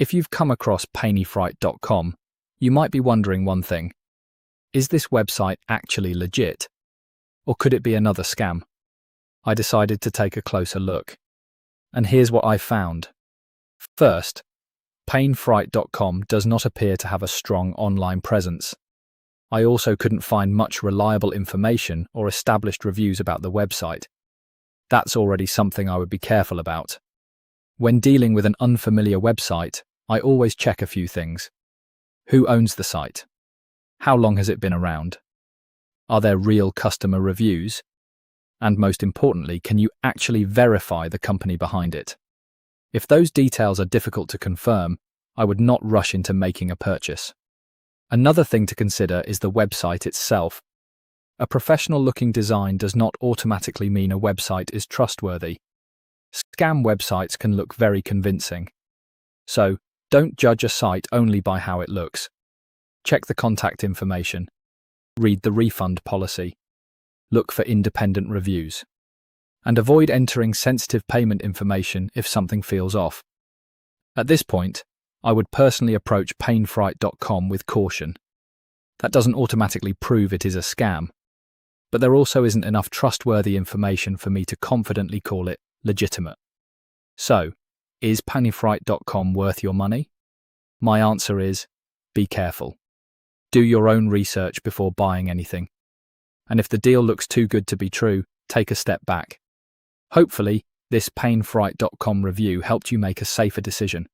If you've come across PainyFright.com, you might be wondering one thing. Is this website actually legit? Or could it be another scam? I decided to take a closer look. And here's what I found. First, PainyFright.com does not appear to have a strong online presence. I also couldn't find much reliable information or established reviews about the website. That's already something I would be careful about. When dealing with an unfamiliar website, I always check a few things. Who owns the site? How long has it been around? Are there real customer reviews? And most importantly, can you actually verify the company behind it? If those details are difficult to confirm, I would not rush into making a purchase. Another thing to consider is the website itself. A professional-looking design does not automatically mean a website is trustworthy. Scam websites can look very convincing. So, don't judge a site only by how it looks. Check the contact information. Read the refund policy. Look for independent reviews. And avoid entering sensitive payment information if something feels off. At this point, I would personally approach PainyFright.com with caution. That doesn't automatically prove it is a scam, but there also isn't enough trustworthy information for me to confidently call it legitimate. So, is PainyFright.com worth your money? My answer is, be careful. Do your own research before buying anything. And if the deal looks too good to be true, take a step back. Hopefully, this PainyFright.com review helped you make a safer decision.